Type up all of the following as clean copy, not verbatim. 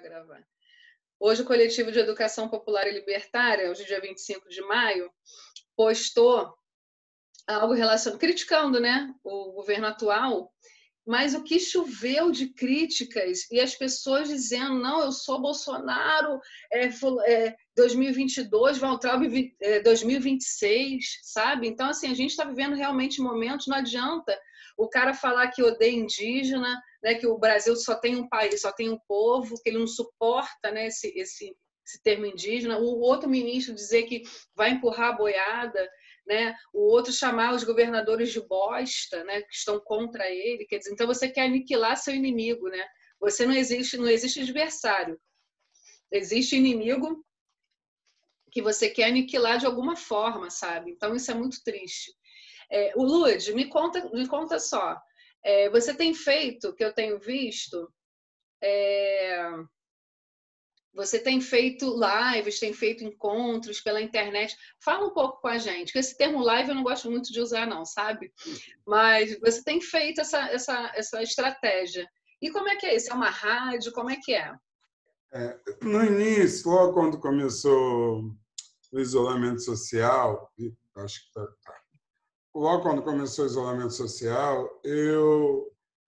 gravar. Hoje, o Coletivo de Educação Popular e Libertária, hoje, dia 25 de maio, postou algo relacionado, criticando, né, o governo atual, mas o que choveu de críticas e as pessoas dizendo, não, eu sou Bolsonaro, 2022, Valtraub 2026, sabe? Então, assim, a gente está vivendo realmente momentos, não adianta o cara falar que odeia indígena, né, que o Brasil só tem um país, só tem um povo, que ele não suporta, né, esse termo indígena, o outro ministro dizer que vai empurrar a boiada, né? O outro chamar os governadores de bosta, né? Que estão contra ele, quer dizer, então você quer aniquilar seu inimigo, né? Você não existe adversário, existe inimigo que você quer aniquilar de alguma forma, sabe? Então isso é muito triste. O Lud, me conta só, você tem feito, que eu tenho visto, você tem feito lives, tem feito encontros pela internet. Fala um pouco com a gente, que esse termo live eu não gosto muito de usar, não, sabe? Mas você tem feito essa estratégia. E como é que é isso? É uma rádio? Como é que é? No início, logo quando começou o isolamento social, acho que logo quando começou o isolamento social,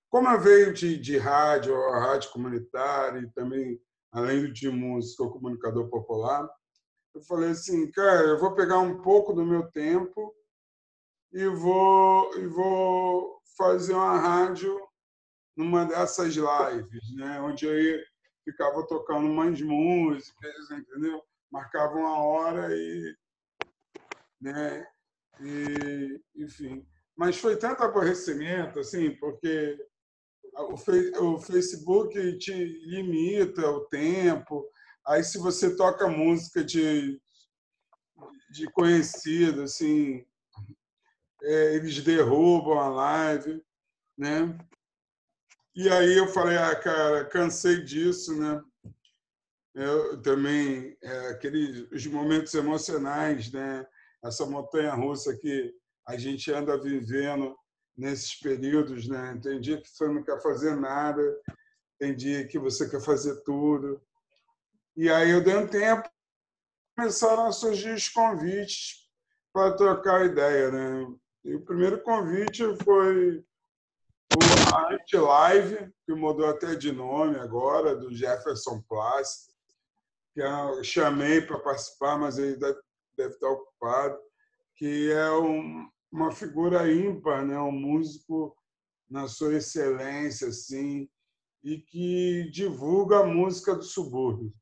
como eu veio de rádio, a rádio comunitária e também, além de música, o comunicador popular, eu falei assim, cara, eu vou pegar um pouco do meu tempo e vou fazer uma rádio numa dessas lives, né, onde eu ficava tocando umas músicas, entendeu? Marcava uma hora né, enfim. Mas foi tanto aborrecimento, assim, porque o Facebook te limita o tempo. Aí, se você toca música de conhecido, assim, eles derrubam a live, né? E aí eu falei, cara, cansei disso, né? Eu também, os momentos emocionais, né? Essa montanha-russa que a gente anda vivendo nesses períodos, né? Tem dia que você não quer fazer nada, tem dia que você quer fazer tudo. E aí eu dei um tempo, começaram a surgir os convites para trocar ideia, né? E o primeiro convite foi o Art Live, que mudou até de nome agora, do Jefferson Plácido, que eu chamei para participar, mas ele deve estar ocupado, que é uma figura ímpar, né? Um músico na sua excelência, assim, e que divulga a música do subúrbio.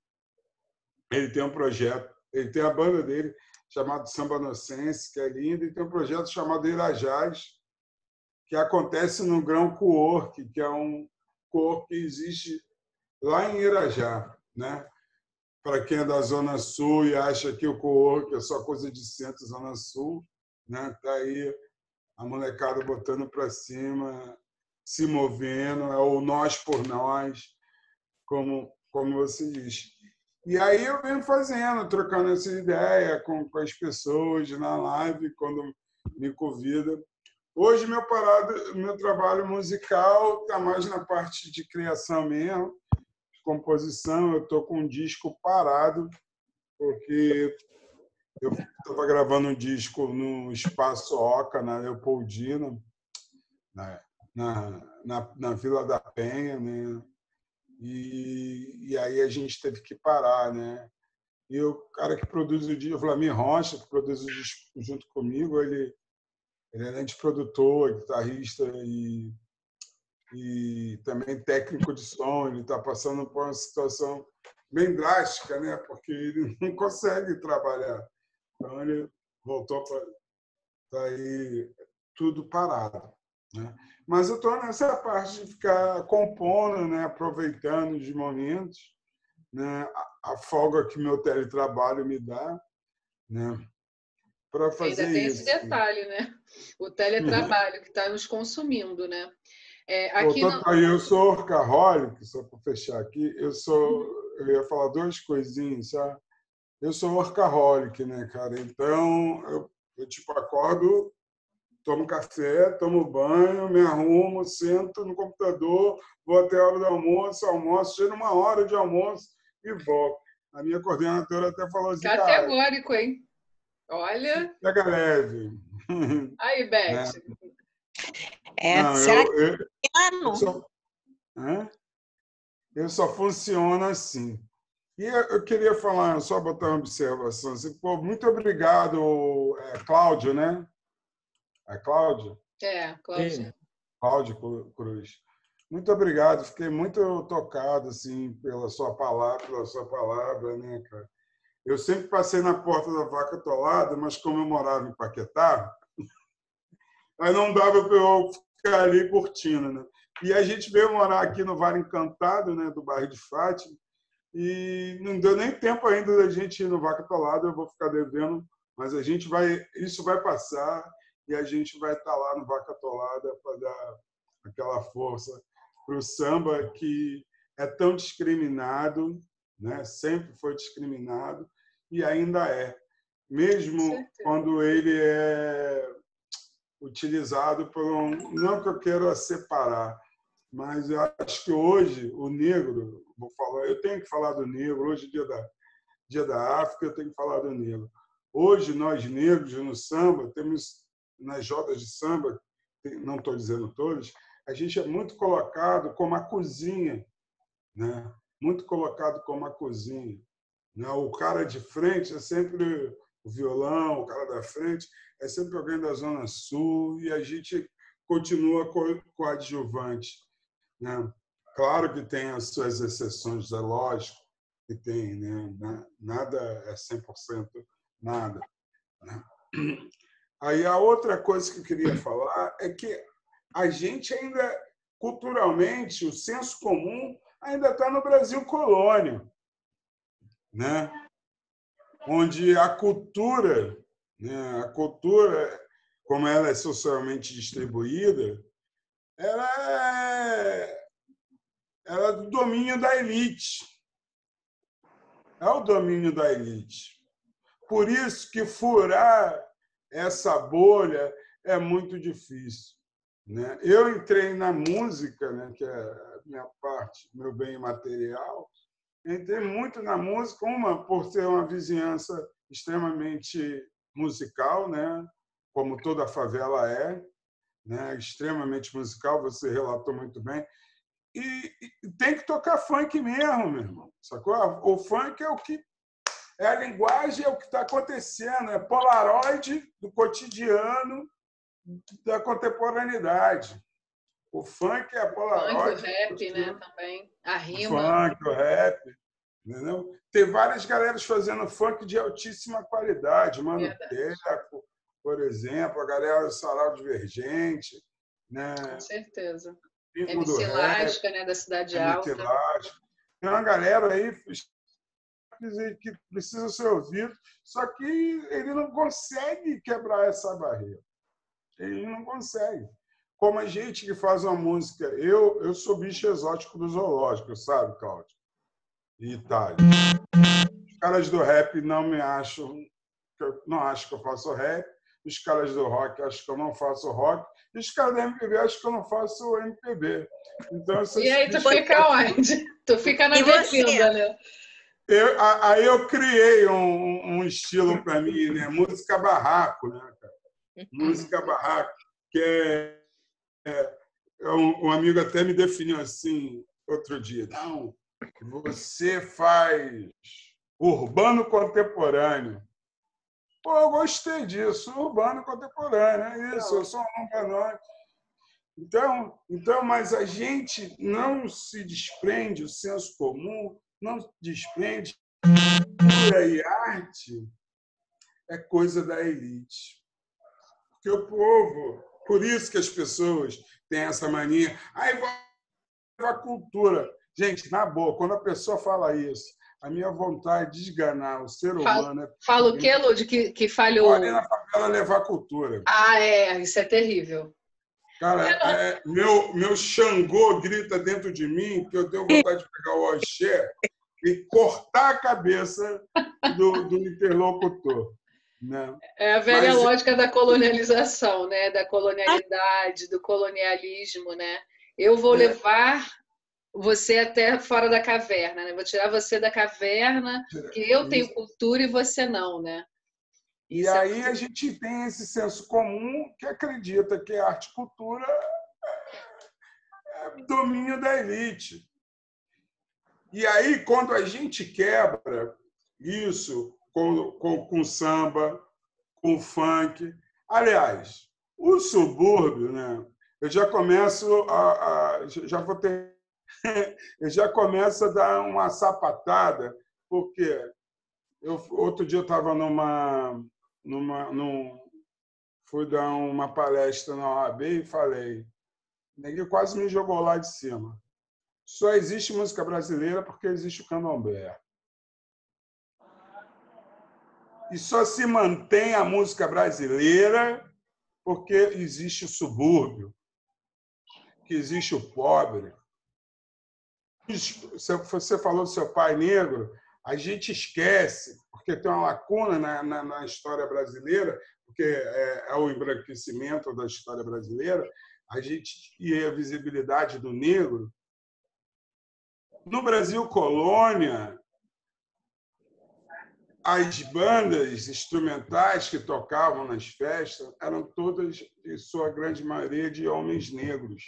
Ele tem um projeto, ele tem a banda dele chamado Samba Nocense, que é lindo, e tem um projeto chamado Irajás, que acontece no Grão Cowork, que é um cowork que existe lá em Irajá, né? Para quem é da Zona Sul e acha que o cowork é só coisa de centro, Zona Sul, né? Tá aí a molecada botando para cima, se movendo, é o nós por nós, como você diz. E aí eu venho fazendo, trocando essa ideia com as pessoas na live, quando me convidam. Hoje, meu trabalho musical está mais na parte de criação mesmo, de composição. Eu estou com um disco parado, porque eu estava gravando um disco no Espaço Oca, na Leopoldina, na Vila da Penha, né? E aí a gente teve que parar, né? E o cara que produz o disco, o Vlamir Rocha, que produz o disco junto comigo, ele é além de produtor, guitarrista e também técnico de som. Ele está passando por uma situação bem drástica, né? Porque ele não consegue trabalhar. Então, ele voltou para tá aí tudo parado, né? Mas eu estou nessa parte de ficar compondo, né? Aproveitando os momentos, né? A folga que meu teletrabalho me dá, né? Para Ainda fazer tem esse isso. detalhe, né? O teletrabalho que está nos consumindo, né? Aqui no... Eu sou workaholic, só para fechar aqui, eu ia falar duas coisinhas, sabe? Eu sou workaholic, né, cara? Então, eu tipo, acordo tomo café, tomo banho, me arrumo, sento no computador, vou até a hora do almoço, almoço, chego 1 hora de almoço e volto. A minha coordenadora até falou assim, cara, Categórico, hein? Olha. pega leve. Aí, Beth. Né? Não, Será eu só, eu só funciono assim. E eu queria falar, só botar uma observação. Assim, pô, muito obrigado, Cláudio, né? É Cláudio? Cláudio. Cláudio Cruz. Muito obrigado. Fiquei muito tocado assim pela sua palavra, né, cara? Eu sempre passei na porta da Vaca Atolada, mas como eu morava em Paquetá, aí não dava para eu ficar ali curtindo, né? E a gente veio morar aqui no Vale Encantado, né, do bairro de Fátima, e não deu nem tempo ainda da gente ir no Vaca Atolada, eu vou ficar devendo, mas isso vai passar e a gente vai estar lá no Vaca Atolada para dar aquela força para o samba que é tão discriminado, né? Sempre foi discriminado e ainda é, mesmo quando ele é utilizado por não que eu quero separar, mas eu acho que hoje o negro, eu tenho que falar do negro, hoje dia da África, eu tenho que falar do negro. Hoje nós negros no samba temos nas rodas de samba, não estou dizendo todos, a gente é muito colocado como a cozinha, né? Muito colocado como a cozinha. Né? O cara de frente é sempre o violão, o cara da frente é sempre alguém da Zona Sul e a gente continua coadjuvante. Né? Claro que tem as suas exceções, é lógico que tem, né? Nada é 100% nada. Né? Aí a outra coisa que eu queria falar é que a gente ainda, culturalmente, o senso comum ainda está no Brasil colônia, né? Onde a cultura, como ela é socialmente distribuída, ela é do domínio da elite. É o domínio da elite. Por isso que furar essa bolha é muito difícil. Né? Eu entrei na música, né, que é a minha parte, meu bem material, entrei muito na música, por ter uma vizinhança extremamente musical, né, como toda a favela é, né, extremamente musical, você relatou muito bem, e tem que tocar funk mesmo, meu irmão, sacou? O funk é o que é a linguagem, é o que está acontecendo, é polaroid do cotidiano da contemporaneidade. O funk é a polaroid. O funk, o rap, né, também. A rima. O funk, o rap. Entendeu? Tem várias galeras fazendo funk de altíssima qualidade. Mano Teco, por exemplo, a galera do Sarau Divergente. Né? Com certeza. Ritmo do MC Lasca, né, da Cidade Alta. Lasca. Tem uma galera aí que precisa ser ouvido, só que ele não consegue quebrar essa barreira. Ele não consegue. Como a gente que faz uma música... Eu sou bicho exótico do zoológico, sabe, Cláudio? E Itália. Os caras do rap não me acham... Não acham que eu faço rap. Os caras do rock acham que eu não faço rock. E os caras do MPB acham que eu não faço MPB. Então, e aí tu fica onde? Tu fica na berlinda, né? Aí eu criei um estilo para mim, né? Música barraco, né, cara? Música barraco, que um amigo até me definiu assim outro dia. Não, você faz urbano contemporâneo. Pô, eu gostei disso, urbano contemporâneo, é isso, eu sou um urbano. Então, mas a gente não se desprende, o senso comum não se desprende. Cultura e arte é coisa da elite. Porque o povo, por isso que as pessoas têm essa mania. Aí vai a cultura. Gente, na boa, quando a pessoa fala isso, a minha vontade de esganar o ser humano... Fala o quê, Lud, que falhou? Pode na favela levar cultura. Isso é terrível. Cara, meu Xangô grita dentro de mim que eu tenho vontade de pegar o Oxé e cortar a cabeça do interlocutor. né? É a velha lógica da colonialização, né? Da colonialidade, do colonialismo, né? Eu vou levar você até fora da caverna, né? Vou tirar você da caverna, que eu tenho cultura e você não, né? E aí a gente tem esse senso comum que acredita que a arte e cultura é domínio da elite. E aí, quando a gente quebra isso com samba, com funk... Aliás, o subúrbio, né? Eu já começo já vou ter, eu já começo a dar uma sapatada, porque outro dia eu estava fui dar uma palestra na OAB e falei, ninguém quase me jogou lá de cima. Só existe música brasileira porque existe o candomblé. E só se mantém a música brasileira porque existe o subúrbio, que existe o pobre. Você falou do seu pai negro, a gente esquece, porque tem uma lacuna na história brasileira, porque é o embranquecimento da história brasileira, e a visibilidade do negro. No Brasil colônia, as bandas instrumentais que tocavam nas festas eram todas, em sua grande maioria, de homens negros.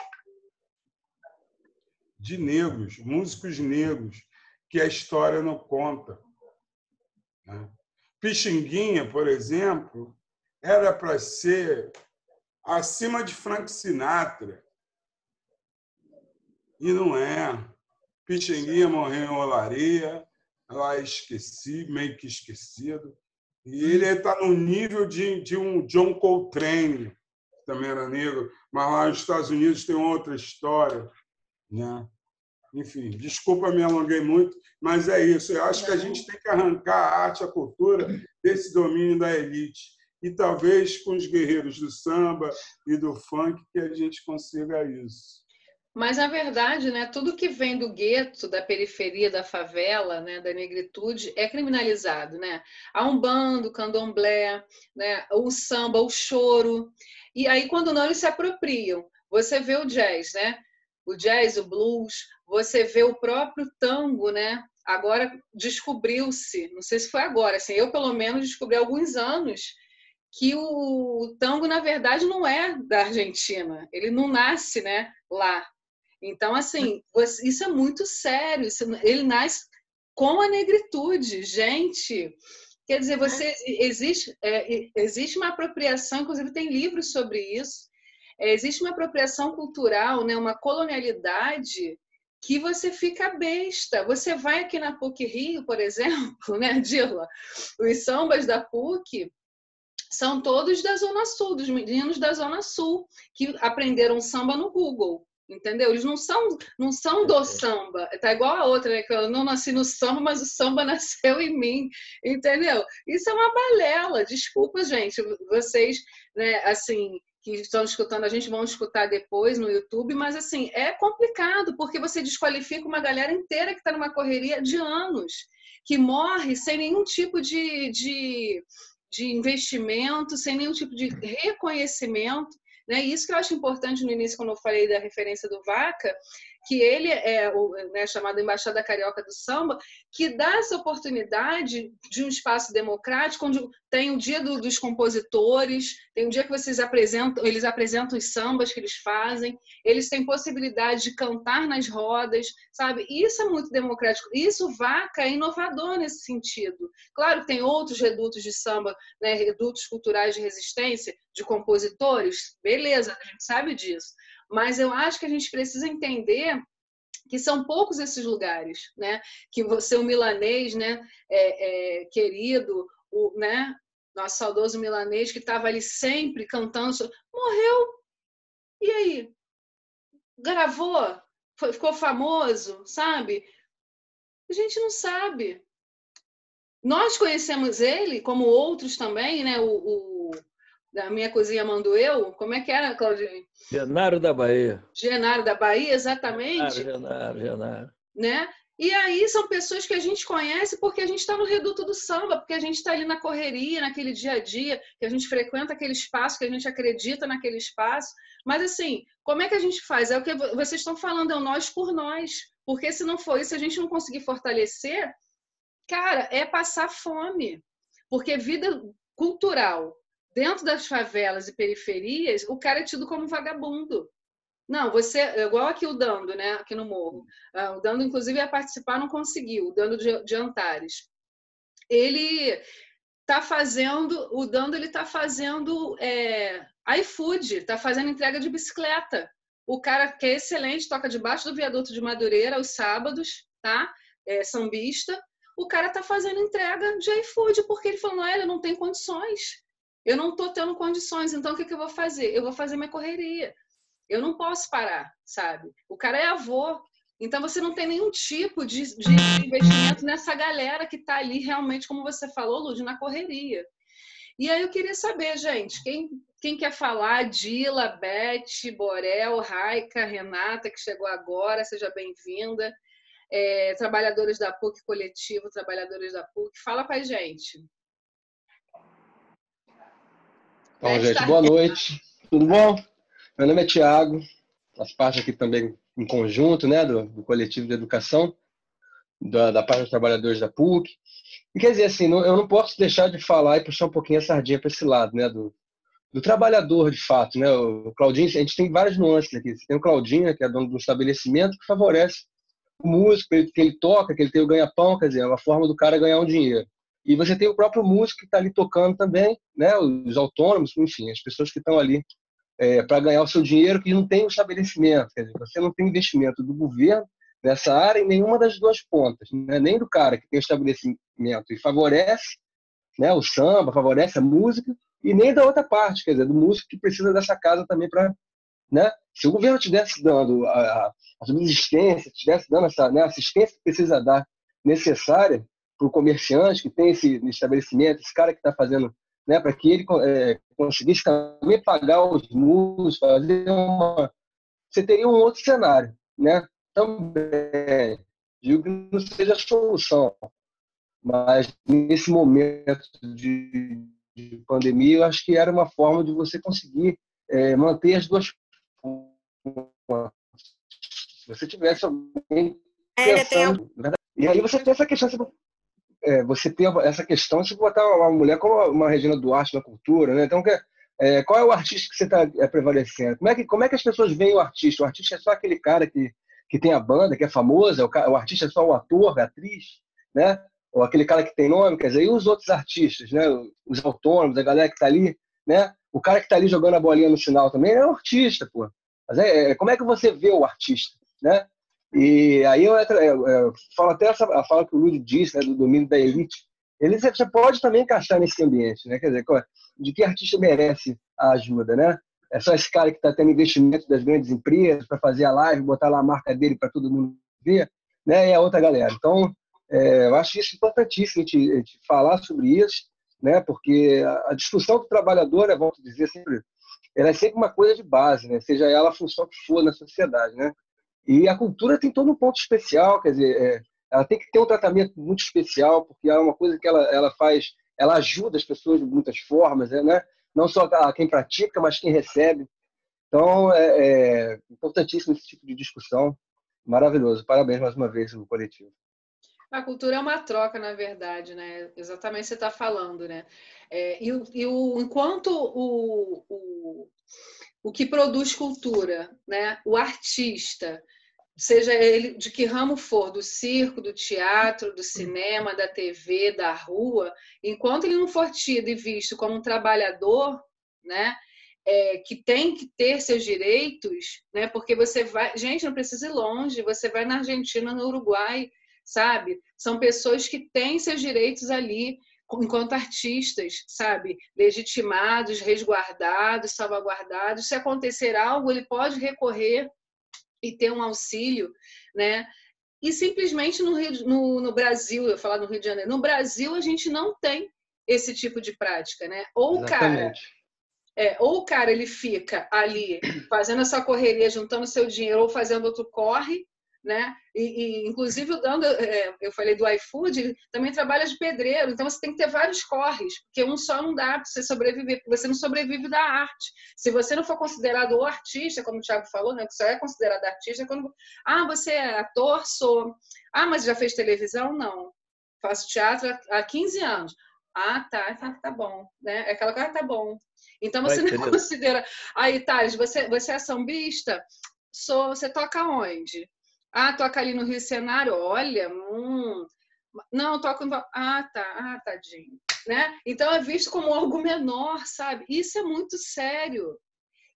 De negros, músicos negros, que a história não conta. Pixinguinha, por exemplo, era para ser acima de Frank Sinatra. E não é. Pixinguinha morreu em Olaria, lá meio que esquecido. E ele está no nível de um John Coltrane, que também era negro, mas lá nos Estados Unidos tem outra história, né? Enfim, desculpa, me alonguei muito, mas é isso. Eu acho que a gente tem que arrancar a arte, a cultura desse domínio da elite. E talvez com os guerreiros do samba e do funk que a gente consiga isso. Mas, na verdade, né, tudo que vem do gueto, da periferia, da favela, né, da negritude, é criminalizado. Né? A umbanda, o candomblé, né, o samba, o choro. E aí, quando não, eles se apropriam. Você vê o jazz, né? O jazz, o blues, você vê o próprio tango, né? Agora descobriu-se, não sei se foi agora, assim, eu pelo menos descobri há alguns anos que o tango, na verdade, não é da Argentina, ele não nasce, né, lá. Então, assim, isso é muito sério, ele nasce com a negritude, gente. Quer dizer, existe uma apropriação, inclusive tem livros sobre isso, existe uma apropriação cultural, né, uma colonialidade que você fica besta. Você vai aqui na PUC-Rio, por exemplo, né, Dila? Os sambas da PUC são todos da Zona Sul, dos meninos da Zona Sul, que aprenderam samba no Google. Entendeu? Eles não são do samba. Tá igual a outra, né? Que eu não nasci no samba, mas o samba nasceu em mim. Entendeu? Isso é uma balela. Desculpa, gente. Vocês, né, assim, que estão escutando a gente, vão escutar depois no YouTube, mas assim, é complicado, porque você desqualifica uma galera inteira que está numa correria de anos, que morre sem nenhum tipo de investimento, sem nenhum tipo de reconhecimento. Né? Isso que eu acho importante no início, quando eu falei da referência do Vaca, que ele é né, chamado Embaixada Carioca do Samba, que dá essa oportunidade de um espaço democrático, onde tem o dia dos compositores, tem um dia que eles apresentam os sambas que eles fazem, eles têm possibilidade de cantar nas rodas, sabe? Isso é muito democrático. Isso, Vaca é inovador nesse sentido. Claro que tem outros redutos de samba, né, redutos culturais de resistência, de compositores, beleza, a gente sabe disso. Mas eu acho que a gente precisa entender que são poucos esses lugares, né? Que você, o milanês, né, querido, né, nosso saudoso milanês, que estava ali sempre cantando, morreu. E aí? Gravou? Ficou famoso, sabe? A gente não sabe. Nós conhecemos ele, como outros também, né? Da Minha Cozinha Mando Eu. Como é que era, Claudinho? Genaro da Bahia. Genaro da Bahia, exatamente. Genaro. Né? E aí são pessoas que a gente conhece porque a gente está no reduto do samba, porque a gente está ali na correria, naquele dia a dia, que a gente frequenta aquele espaço, que a gente acredita naquele espaço. Mas assim, como é que a gente faz? É o que vocês estão falando, é o nós por nós. Porque se não for isso, a gente não conseguir fortalecer, cara, é passar fome. Porque vida cultural dentro das favelas e periferias, o cara é tido como vagabundo. Não, você, igual aqui o Dando, né? Aqui no Morro. O Dando, inclusive, ia participar, não conseguiu, o Dando de Antares. Ele tá fazendo, o Dando ele tá fazendo iFood, tá fazendo entrega de bicicleta. O cara que é excelente, toca debaixo do viaduto de Madureira aos sábados, tá? Sambista. O cara tá fazendo entrega de iFood, porque ele falou, não, não tem condições. Eu não tô tendo condições, então o que eu vou fazer? Eu vou fazer minha correria. Eu não posso parar, sabe? O cara é avô, então você não tem nenhum tipo de investimento nessa galera que está ali realmente, como você falou, Lud, na correria. E aí eu queria saber, gente, quem quer falar? Dila, Beth, Borel, Raika, Renata, que chegou agora, seja bem-vinda. Trabalhadores da PUC, coletivo Trabalhadores da PUC, fala pra gente. Bom, gente, boa noite. Tudo bom? Meu nome é Tiago, faço parte aqui também em conjunto, né, do coletivo de educação, da parte dos trabalhadores da PUC. E quer dizer, assim, eu não posso deixar de falar e puxar um pouquinho a sardinha para esse lado, né, do trabalhador, de fato, né? O Claudinho, a gente tem várias nuances aqui. Você tem o Claudinho, que é dono do estabelecimento, que favorece o músico, que ele toca, que ele tem o ganha-pão, quer dizer, é uma forma do cara ganhar um dinheiro. E você tem o próprio músico que está ali tocando também, né? Os autônomos, enfim, as pessoas que estão ali para ganhar o seu dinheiro, que não tem o estabelecimento, quer dizer, você não tem investimento do governo nessa área em nenhuma das duas pontas, né? Nem do cara que tem o estabelecimento e favorece, né, o samba, favorece a música, e nem da outra parte, quer dizer, do músico que precisa dessa casa também para, né? Se o governo estivesse dando a subsistência, estivesse dando essa, né, assistência que precisa dar necessária para o comerciante que tem esse estabelecimento, esse cara que está fazendo, né, para que ele conseguisse também pagar os músicos, fazer você teria um outro cenário, né? Também digo que não seja a solução, mas nesse momento de pandemia, eu acho que era uma forma de você conseguir manter as duas pontas. Se você tivesse alguém pensando, e aí você tem essa questão, você tem essa questão de botar uma mulher como uma Regina Duarte na cultura, né? Então, qual é o artista que você está prevalecendo? Como é que as pessoas veem o artista? O artista é só aquele cara que tem a banda, que é famoso, o artista é só o ator, a atriz, né? Ou aquele cara que tem nome, quer dizer, e os outros artistas, né? Os autônomos, a galera que está ali, né? O cara que está ali jogando a bolinha no final também é um artista, pô. Mas como é que você vê o artista, né? E aí eu falo até a fala que o Lúcio disse, né, do domínio da elite. Você pode também encaixar nesse ambiente, né? Quer dizer, de que artista merece a ajuda, né? É só esse cara que está tendo investimento das grandes empresas para fazer a live, botar lá a marca dele para todo mundo ver, né? E a outra galera. Então, eu acho isso importantíssimo a gente falar sobre isso, né? Porque a discussão do trabalhador, volto a dizer sempre, ela é sempre uma coisa de base, né? Seja ela a função que for na sociedade, né? E a cultura tem todo um ponto especial, quer dizer, ela tem que ter um tratamento muito especial, porque é uma coisa que ela faz, ela ajuda as pessoas de muitas formas, né? Não só quem pratica, mas quem recebe. Então, é importantíssimo esse tipo de discussão. Maravilhoso. Parabéns mais uma vez ao coletivo. A cultura é uma troca, na verdade, né? Exatamente o que você está falando, né? Enquanto o que produz cultura, né? O artista, seja ele de que ramo for, do circo, do teatro, do cinema, da TV, da rua, enquanto ele não for tido e visto como um trabalhador, né? Que tem que ter seus direitos, né? Porque você vai, gente, não precisa ir longe, você vai na Argentina, no Uruguai, sabe? São pessoas que têm seus direitos ali enquanto artistas, sabe? Legitimados, resguardados, salvaguardados. Se acontecer algo, ele pode recorrer e ter um auxílio, né? E simplesmente no Brasil, eu falar no Rio de Janeiro, no Brasil a gente não tem esse tipo de prática, né? Ou o cara ele fica ali fazendo essa correria, juntando seu dinheiro ou fazendo outro corre, né? Inclusive, eu falei do iFood, ele também trabalha de pedreiro, então você tem que ter vários corres, porque um só não dá para você sobreviver, porque você não sobrevive da arte. Se você não for considerado o artista, como o Thiago falou, né? Que só é considerado artista quando... você é ator, sou... mas já fez televisão? Não. Faço teatro há 15 anos. Tá bom, né? É aquela coisa, tá bom. Então você não considera... Aí, Thales, você é sambista? Você toca onde? Toca ali no Rio Cenário. Olha, não, toca... tadinho. Né? Então é visto como algo menor, sabe? Isso é muito sério.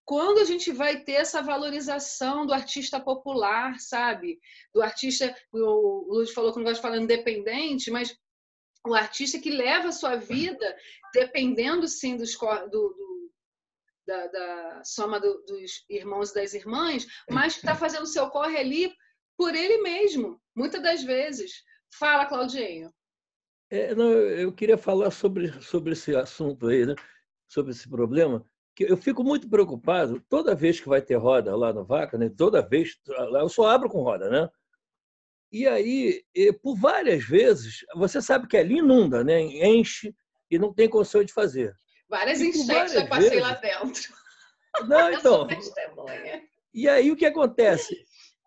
Quando a gente vai ter essa valorização do artista popular, sabe? Do artista, o Luiz falou que não gosta de falar independente, mas o artista que leva a sua vida dependendo, sim, da soma dos irmãos e das irmãs, mas que está fazendo o seu corre ali por ele mesmo, muitas das vezes. Fala, Claudinho. Não, eu queria falar sobre esse assunto aí, né? Sobre esse problema, que eu fico muito preocupado toda vez que vai ter roda lá no Vaca, né? Toda vez, eu só abro com roda, né? E aí, por várias vezes, você sabe que ali inunda, né? Enche e não tem condição de fazer. Várias enchentes eu passei lá dentro. Não, então. E aí o que acontece?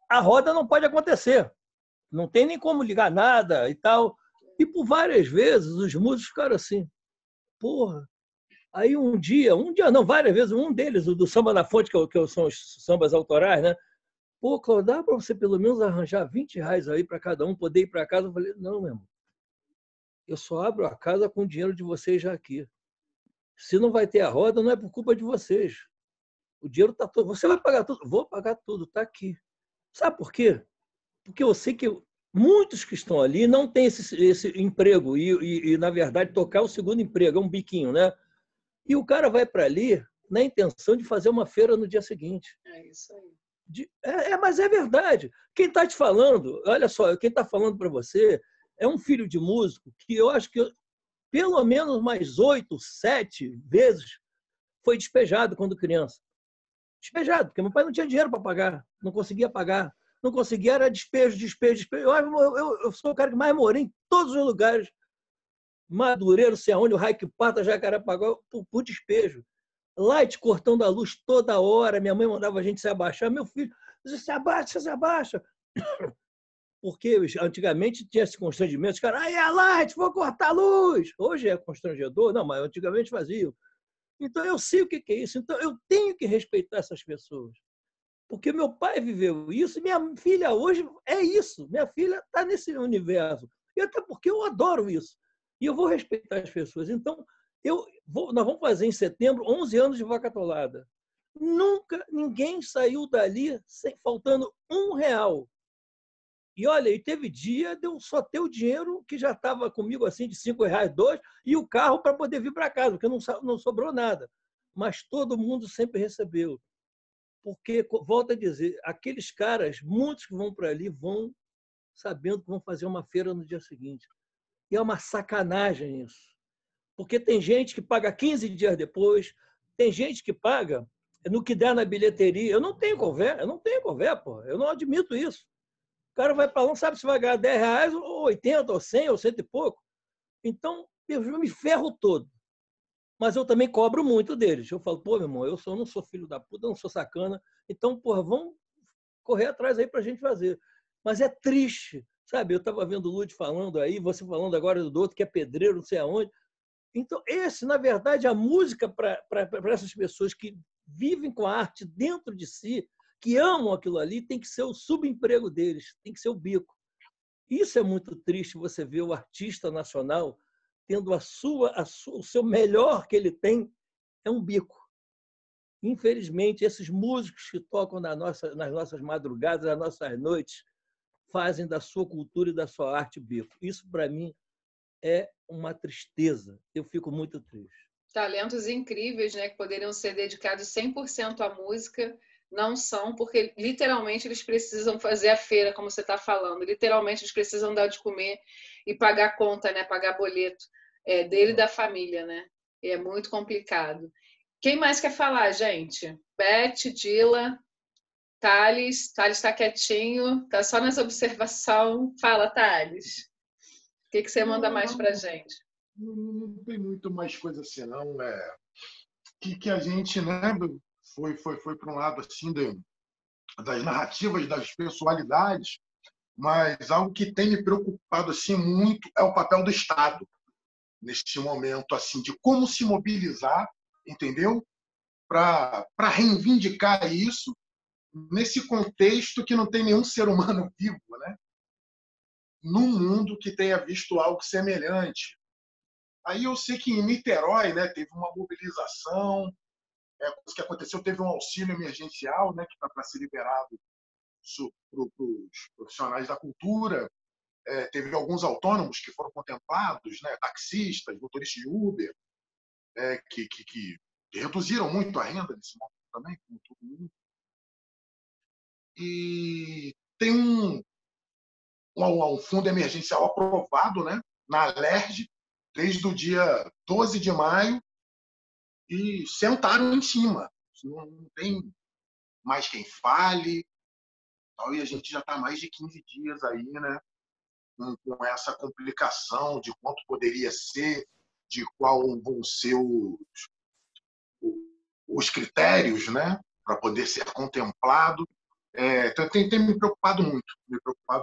A roda não pode acontecer. Não tem nem como ligar nada e tal. E por várias vezes os músicos ficaram assim, porra. Aí um dia não, várias vezes, um deles, o do Samba na Fonte, que são os sambas autorais, né? Pô, Cláudio, dá para você pelo menos arranjar R$20 aí para cada um poder ir para casa? Eu falei, não, meu irmão. Eu só abro a casa com o dinheiro de vocês já aqui. Se não vai ter a roda, não é por culpa de vocês. O dinheiro está todo. Você vai pagar tudo? Vou pagar tudo, está aqui. Sabe por quê? Porque eu sei que muitos que estão ali não têm esse emprego e, na verdade, tocar o segundo emprego, é um biquinho, né? E o cara vai para ali na intenção de fazer uma feira no dia seguinte. É isso aí. Mas é verdade. Quem está te falando, olha só, quem está falando para você é um filho de músico que eu acho que pelo menos mais 8, 7 vezes foi despejado quando criança. Despejado, porque meu pai não tinha dinheiro para pagar, não conseguia pagar. Não conseguia, era despejo. Eu sou o cara que mais morei em todos os lugares. Madureiro, sei aonde, o Raik Pata, Jacarepaguá, por despejo. Light cortando a luz toda hora. Minha mãe mandava a gente se abaixar. Meu filho, você se abaixa. Porque antigamente tinha esse constrangimento. Os caras, a Light, vou cortar a luz. Hoje é constrangedor. Não, mas antigamente fazia. Então eu sei o que é isso. Então eu tenho que respeitar essas pessoas. Porque meu pai viveu isso e minha filha hoje é isso. Minha filha está nesse universo. E até porque eu adoro isso. E eu vou respeitar as pessoas. Então, nós vamos fazer em setembro 11 anos de Vaca Atolada. Nunca ninguém saiu dali faltando R$1. E olha, e teve dia de eu só ter o dinheiro que já estava comigo assim de R$5, 2, e o carro para poder vir para casa, porque não sobrou nada. Mas todo mundo sempre recebeu. Porque, volto a dizer, aqueles caras, muitos que vão para ali, vão sabendo que vão fazer uma feira no dia seguinte. E é uma sacanagem isso. Porque tem gente que paga 15 dias depois, tem gente que paga no que der na bilheteria. Eu não tenho conversa, pô. Eu não admito isso. O cara vai para lá, não sabe se vai ganhar R$10, ou 80, ou 100, ou 100 e pouco. Então, eu me ferro todo. Mas eu também cobro muito deles. Eu falo, pô, meu irmão, eu não sou filho da puta, não sou sacana. Então, porra, vamos correr atrás aí para a gente fazer. Mas é triste, sabe? Eu estava vendo o Lud falando aí, você falando agora do outro que é pedreiro, não sei aonde. Então, na verdade, a música para essas pessoas que vivem com a arte dentro de si, que amam aquilo ali, tem que ser o subemprego deles, tem que ser o bico. Isso é muito triste, você ver o artista nacional tendo o seu melhor que ele tem é um bico. Infelizmente, esses músicos que tocam nas nossas madrugadas, nas nossas noites, fazem da sua cultura e da sua arte bico. Isso, para mim, é uma tristeza. Eu fico muito triste. Talentos incríveis, né, que poderiam ser dedicados 100% à música, não são, porque literalmente eles precisam fazer a feira, como você está falando. Literalmente eles precisam dar de comer e pagar conta, né, pagar boleto dele e da família, né? E é muito complicado. Quem mais quer falar, gente? Beth, Dila. Thales está quietinho, está só nessa observação. Fala, Thales. O que você manda mais para a gente? Não tem muito mais coisa assim, não. Que a gente, né, foi para um lado assim das narrativas, das pessoalidades, mas algo que tem me preocupado assim muito é o papel do Estado neste momento, assim, de como se mobilizar, entendeu? Para reivindicar isso nesse contexto que não tem nenhum ser humano vivo, né? Num mundo que tenha visto algo semelhante. Aí eu sei que em Niterói, né, teve uma mobilização, o que aconteceu, teve um auxílio emergencial, né, que está para ser liberado para os profissionais da cultura. Teve alguns autônomos que foram contemplados, né, taxistas, motoristas de Uber, que reduziram muito a renda nesse momento também, como todo mundo. E tem um fundo emergencial aprovado, né, na Alerj, desde o dia 12 de maio, e sentaram em cima. Não tem mais quem fale, e a gente já está há mais de 15 dias aí, né, com essa complicação de quanto poderia ser, de qual vão ser os critérios, né, para poder ser contemplado. Então, tem me preocupado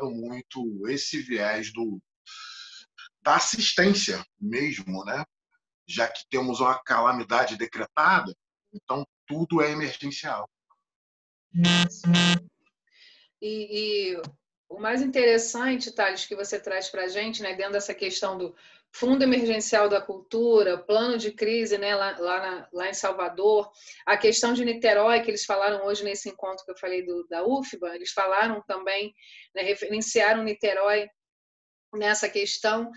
muito esse viés da assistência mesmo, né? Já que temos uma calamidade decretada, então tudo é emergencial. E o mais interessante, Thales, que você traz para a gente, né, dentro dessa questão do Fundo Emergencial da Cultura, plano de crise, né, lá em Salvador, a questão de Niterói, que eles falaram hoje nesse encontro que eu falei da UFBA, eles falaram também, né, referenciaram Niterói nessa questão.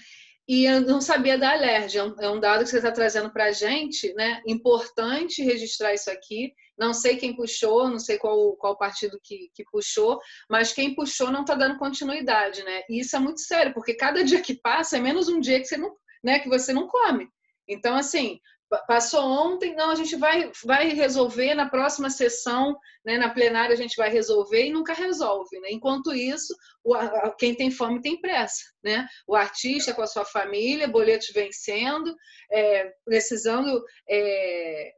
E eu não sabia da Alerj, é um dado que você está trazendo para a gente, né? Importante registrar isso aqui. Não sei quem puxou, não sei qual partido que puxou, mas quem puxou não está dando continuidade, né? E isso é muito sério, porque cada dia que passa é menos um dia que você não come. Então, assim, passou ontem, não, a gente vai resolver na próxima sessão, né, na plenária a gente vai resolver e nunca resolve, né? Enquanto isso, quem tem fome tem pressa, né? O artista com a sua família, boletos vencendo, precisando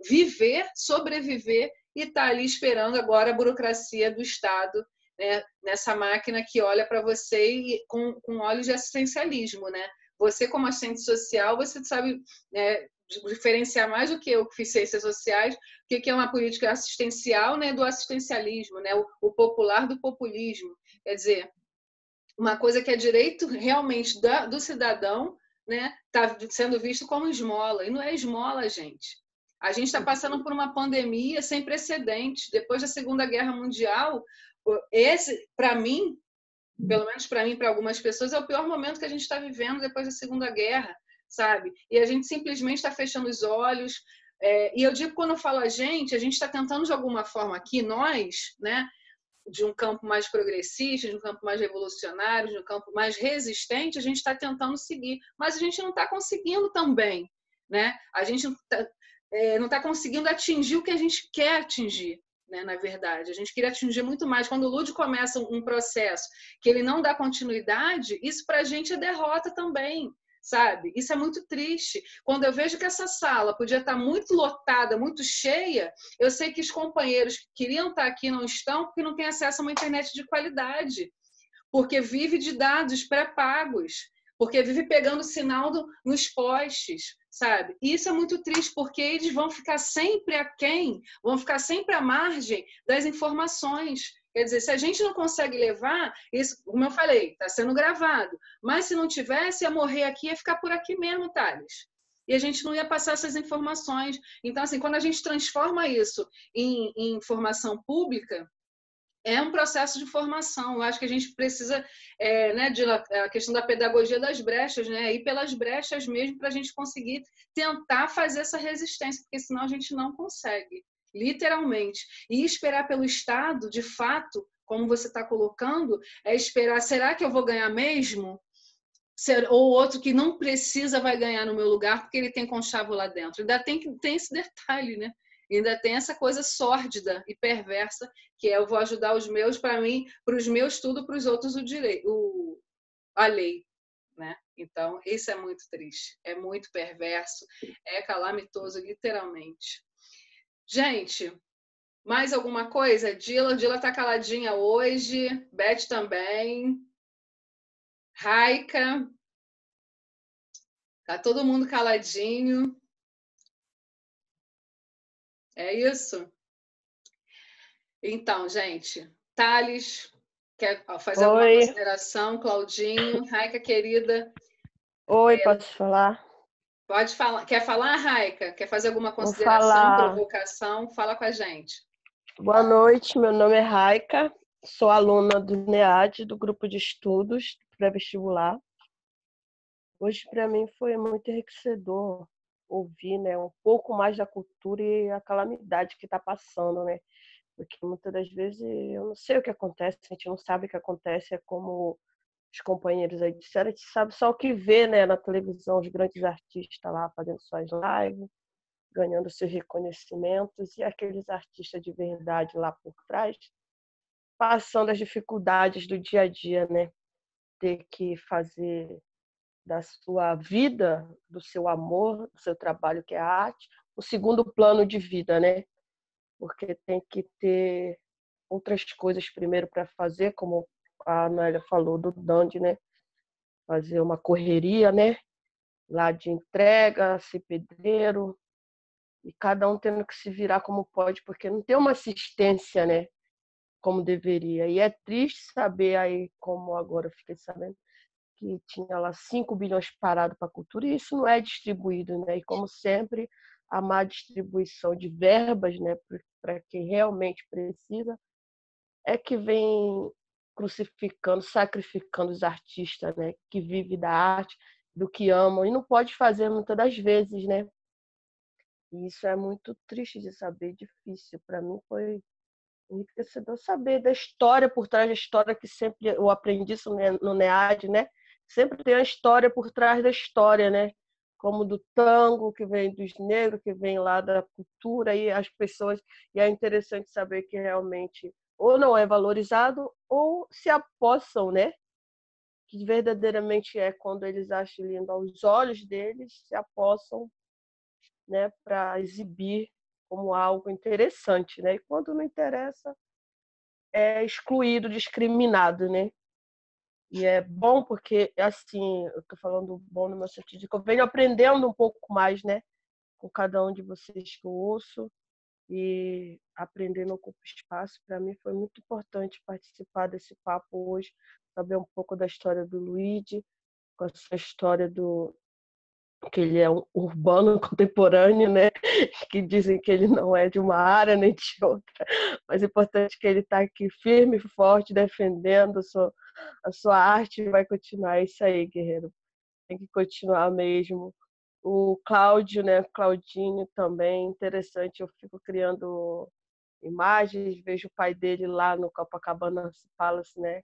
viver, sobreviver, e está ali esperando agora a burocracia do Estado, né, nessa máquina que olha para você com olhos de assistencialismo, né? Você, como assistente social, você sabe, né, diferenciar mais do que eu que fiz ciências sociais, o que é uma política assistencial, né, do assistencialismo, né, o popular do populismo. Quer dizer, uma coisa que é direito realmente do cidadão, né, está sendo visto como esmola. E não é esmola, gente. A gente está passando por uma pandemia sem precedentes. Depois da Segunda Guerra Mundial, esse, para mim, pelo menos para mim e para algumas pessoas, é o pior momento que a gente está vivendo depois da Segunda Guerra, sabe? E a gente simplesmente está fechando os olhos. E eu digo, quando eu falo a gente está tentando de alguma forma aqui, nós, né, de um campo mais progressista, de um campo mais revolucionário, de um campo mais resistente, a gente está tentando seguir, mas a gente não está conseguindo também, né? A gente não tá conseguindo atingir o que a gente quer atingir, né? Na verdade, a gente queria atingir muito mais. Quando o Lud começa um processo que ele não dá continuidade, isso para a gente é derrota também, sabe? Isso é muito triste. Quando eu vejo que essa sala podia estar muito lotada, muito cheia, eu sei que os companheiros que queriam estar aqui não estão porque não têm acesso a uma internet de qualidade, porque vive de dados pré-pagos, porque vive pegando sinal nos postes, sabe? E isso é muito triste, porque eles vão ficar sempre aquém, vão ficar sempre à margem das informações. Quer dizer, se a gente não consegue levar, isso, como eu falei, está sendo gravado, mas se não tivesse, ia morrer aqui, ia ficar por aqui mesmo, Thales. E a gente não ia passar essas informações. Então, assim, quando a gente transforma isso em informação pública, é um processo de formação. Eu acho que a gente precisa, né, a questão da pedagogia das brechas, né, ir pelas brechas mesmo para a gente conseguir tentar fazer essa resistência, porque senão a gente não consegue. Literalmente. E esperar pelo Estado, de fato, como você está colocando, é esperar, será que eu vou ganhar mesmo? Ou outro que não precisa vai ganhar no meu lugar porque ele tem conchavo lá dentro. Ainda tem esse detalhe, né? ainda tem essa coisa sórdida e perversa, que é eu vou ajudar os meus para mim, para os meus tudo, para os outros a lei, né? Então, isso é muito triste, é muito perverso, é calamitoso, literalmente. Gente, mais alguma coisa? Dila tá caladinha hoje, Beth também, Raika, tá todo mundo caladinho. É isso? Então, gente, Thales, quer fazer alguma Oi. consideração? Claudinho, Raika, querida. Oi, posso falar? Pode falar. Quer falar, Raika? Quer fazer alguma Vou consideração, falar. provocação? Fala com a gente. Boa noite, meu nome é Raika, sou aluna do NEAD, do grupo de estudos pré-vestibular. Hoje, para mim, foi muito enriquecedor ouvir, né, um pouco mais da cultura e a calamidade que está passando, né? Porque muitas das vezes eu não sei o que acontece, a gente não sabe o que acontece, é como os companheiros aí disseram, a gente sabe só o que vê, né, na televisão, os grandes artistas lá fazendo suas lives, ganhando seus reconhecimentos, e aqueles artistas de verdade lá por trás, passando as dificuldades do dia a dia, né? Ter que fazer da sua vida, do seu amor, do seu trabalho, que é a arte, o segundo plano de vida, né? Porque tem que ter outras coisas primeiro para fazer, como a Anália falou do Dandy, né? Fazer uma correria, né? Lá de entrega, ser pedreiro, e cada um tendo que se virar como pode, porque não tem uma assistência, né? Como deveria. E é triste saber aí, como agora eu fiquei sabendo, que tinha lá 5 bilhões parado para a cultura, e isso não é distribuído, né? E como sempre, a má distribuição de verbas, né, para quem realmente precisa, é que vem crucificando, sacrificando os artistas, né, que vivem da arte, do que amam, e não pode fazer muitas das vezes, né? E isso é muito triste de saber, difícil. Para mim foi enriquecedor saber da história por trás da história, que sempre eu aprendi isso no NEAD, né? Sempre tem a história por trás da história, né? Como do tango, que vem dos negros, que vem lá da cultura, e as pessoas. E é interessante saber que realmente ou não é valorizado ou se apossam, né? Que verdadeiramente é quando eles acham lindo aos olhos deles, se apossam, né? Para exibir como algo interessante, né? E quando não interessa, é excluído, discriminado, né? E é bom porque, assim, eu tô falando bom no meu sentido de que eu venho aprendendo um pouco mais, né? Com cada um de vocês que eu ouço, e aprendendo ocupa espaço. Para mim foi muito importante participar desse papo hoje, saber um pouco da história do Luigi, com essa história do que ele é um urbano contemporâneo, né? Que dizem que ele não é de uma área nem de outra, mas é importante que ele está aqui firme e forte, defendendo a sua arte, e vai continuar. É isso aí, guerreiro. Tem que continuar mesmo. O Cláudio, né? Claudinho também, interessante. Eu fico criando imagens, vejo o pai dele lá no Copacabana Palace, né?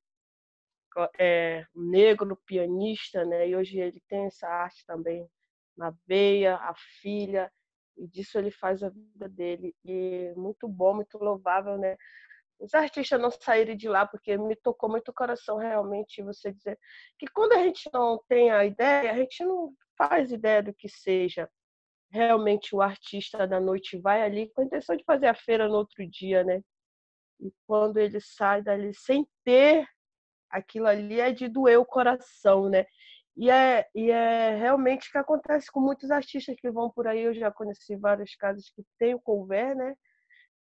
Negro, pianista, né? E hoje ele tem essa arte também na veia, a filha, e disso ele faz a vida dele. E muito bom, muito louvável, né? Os artistas não saírem de lá, porque me tocou muito o coração realmente você dizer que quando a gente não tem a ideia, a gente não faz ideia do que seja. Realmente o artista da noite vai ali com a intenção de fazer a feira no outro dia, né? E quando ele sai dali sem ter aquilo ali, é de doer o coração, né? E é realmente o que acontece com muitos artistas que vão por aí. Eu já conheci vários casos que tem o couvert, né?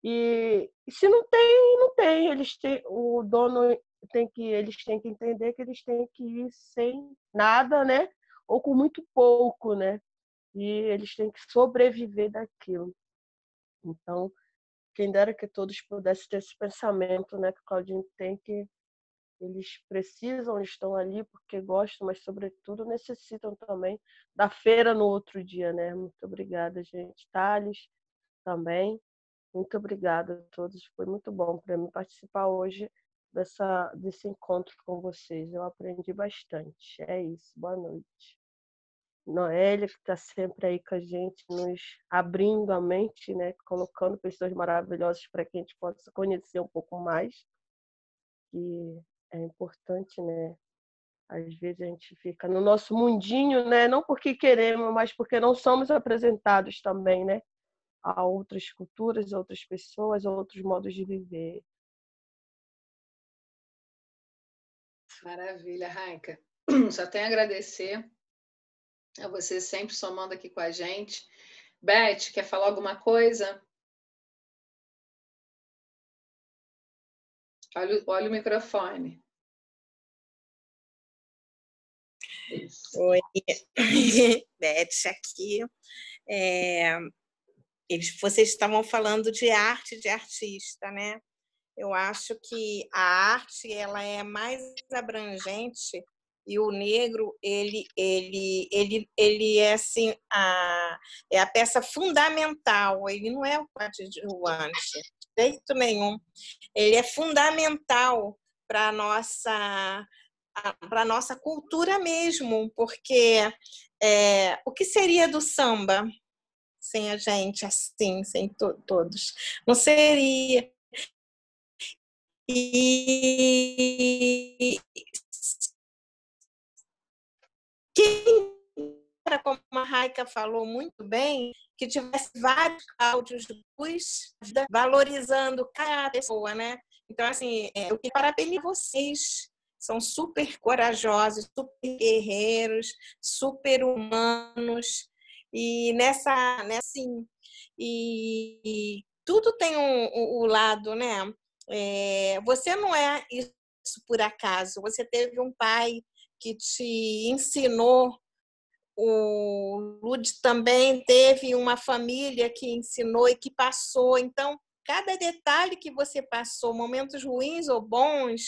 E se não tem, não tem. O dono eles têm que entender que eles têm que ir sem nada, né? Ou com muito pouco, né? E eles têm que sobreviver daquilo. Então, quem dera que todos pudessem ter esse pensamento, né? Que o Claudinho tem, que eles precisam, estão ali porque gostam, mas, sobretudo, necessitam também da feira no outro dia, né? Muito obrigada, gente. Thales, também. Muito obrigada a todos. Foi muito bom para mim participar hoje desse encontro com vocês. Eu aprendi bastante. É isso. Boa noite. Noélia, que está sempre aí com a gente, nos abrindo a mente, né? Colocando pessoas maravilhosas para que a gente possa conhecer um pouco mais. E é importante, né? Às vezes a gente fica no nosso mundinho, né? Não porque queremos, mas porque não somos apresentados também, né? A outras culturas, a outras pessoas, a outros modos de viver. Maravilha, Raika. Só tenho a agradecer a você sempre somando aqui com a gente. Beth, quer falar alguma coisa? Olha o microfone. Isso. Oi, Beth aqui. Vocês estavam falando de arte, de artista, né? Eu acho que a arte ela é mais abrangente e o negro ele é assim é a peça fundamental. Ele não é o coadjuvante, de jeito nenhum. Ele é fundamental para a nossa cultura mesmo, porque o que seria do samba sem a gente, assim, sem todos? Não seria. E quem era, como a Raika falou muito bem, que tivesse vários áudios de luz, valorizando cada pessoa, né? Então, assim, eu queria parabenizar vocês. São super corajosos, super guerreiros, super humanos. E assim, e tudo tem um lado, né? Você não é isso por acaso. Você teve um pai que te ensinou. O Lud também teve uma família que ensinou e que passou. Então, cada detalhe que você passou, momentos ruins ou bons,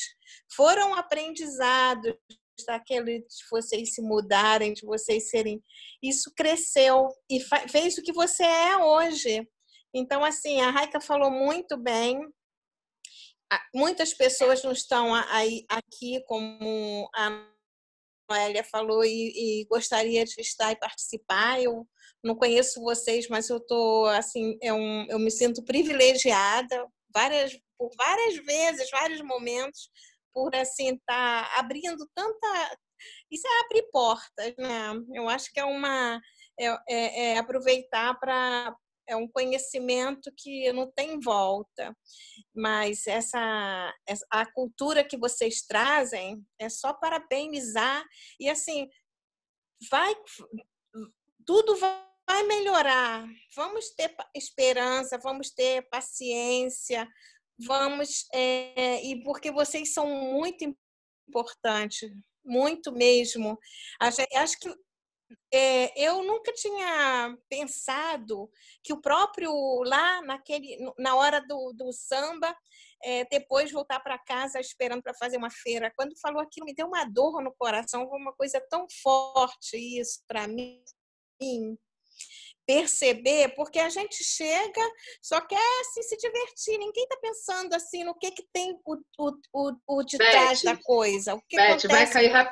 foram aprendizados daquele de vocês se mudarem, de vocês serem... Isso cresceu e fez o que você é hoje. Então, assim, a Raika falou muito bem. Muitas pessoas não estão aqui, como a Noélia falou, e gostaria de estar e participar. Eu não conheço vocês, mas eu tô assim, eu me sinto privilegiada por várias vezes, vários momentos, por assim estar abrindo tanta... Isso é abrir portas, né? Eu acho que é aproveitar para... É um conhecimento que não tem volta. Mas a cultura que vocês trazem é só parabenizar. E assim, tudo vai melhorar. Vamos ter esperança, vamos ter paciência, e porque vocês são muito importantes, muito mesmo. Acho que eu nunca tinha pensado que o próprio lá na hora do samba, depois voltar para casa esperando para fazer uma feira, quando falou aquilo me deu uma dor no coração, foi uma coisa tão forte isso para mim perceber, porque a gente chega, só quer assim, se divertir, ninguém está pensando assim no que tem o de trás da coisa, o que Beth, acontece. vai cair